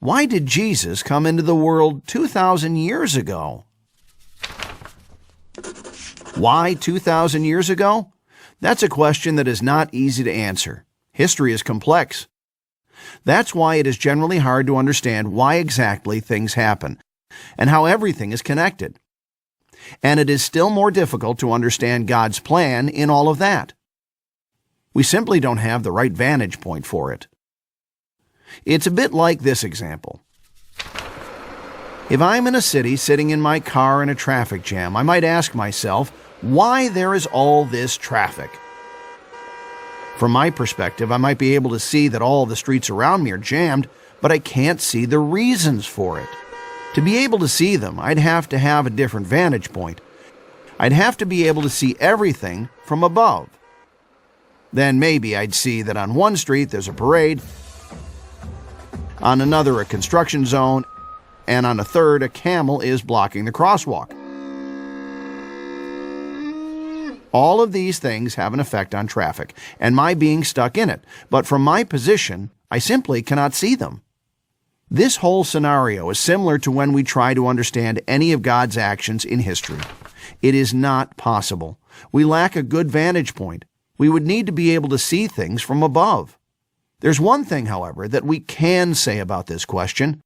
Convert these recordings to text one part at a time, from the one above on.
Why did Jesus come into the world 2,000 years ago? Why 2,000 years ago? That's a question that is not easy to answer. History is complex. That's why it is generally hard to understand why exactly things happen and how everything is connected. And it is still more difficult to understand God's plan in all of that. We simply don't have the right vantage point for it. It's a bit like this example. If I'm in a city sitting in my car in a traffic jam, I might ask myself why there is all this traffic. From my perspective, I might be able to see that all the streets around me are jammed, but I can't see the reasons for it. To be able to see them, I'd have to have a different vantage point. I'd have to be able to see everything from above. Then maybe I'd see that on one street there's a parade, on another a construction zone, and on a third a camel is blocking the crosswalk. All of these things have an effect on traffic and my being stuck in it, but from my position, I simply cannot see them. This whole scenario is similar to when we try to understand any of God's actions in history. It is not possible. We lack a good vantage point. We would need to be able to see things from above. There's one thing, however, that we can say about this question.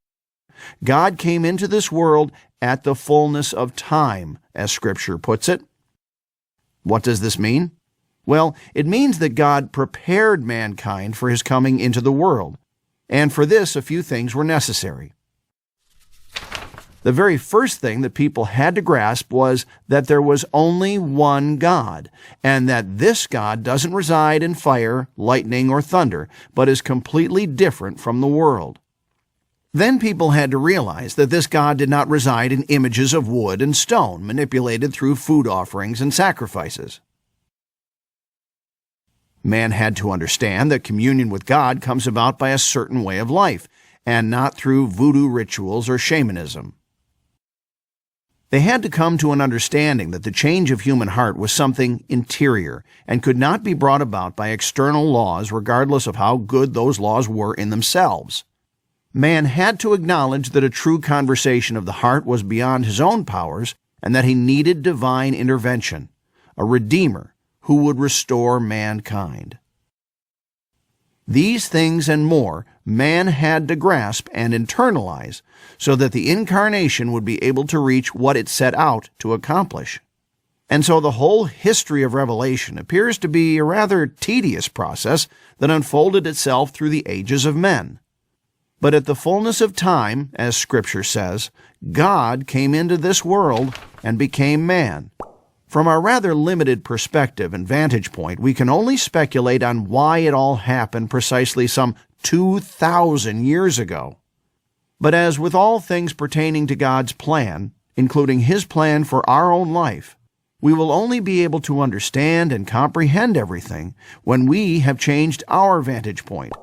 God came into this world at the fullness of time, as Scripture puts it. What does this mean? Well, it means that God prepared mankind for his coming into the world, and for this a few things were necessary. The very first thing that people had to grasp was that there was only one God, and that this God doesn't reside in fire, lightning, or thunder, but is completely different from the world. Then people had to realize that this God did not reside in images of wood and stone, manipulated through food offerings and sacrifices. Man had to understand that communion with God comes about by a certain way of life, and not through voodoo rituals or shamanism. They had to come to an understanding that the change of human heart was something interior and could not be brought about by external laws regardless of how good those laws were in themselves. Man had to acknowledge that a true conversation of the heart was beyond his own powers and that he needed divine intervention, a Redeemer who would restore mankind. These things and more man had to grasp and internalize so that the incarnation would be able to reach what it set out to accomplish. And so the whole history of Revelation appears to be a rather tedious process that unfolded itself through the ages of men. But at the fullness of time, as Scripture says, God came into this world and became man. From our rather limited perspective and vantage point, we can only speculate on why it all happened precisely some 2,000 years ago. But as with all things pertaining to God's plan, including His plan for our own life, we will only be able to understand and comprehend everything when we have changed our vantage point,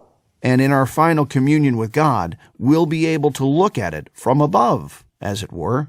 and in our final communion with God, we'll be able to look at it from above, as it were.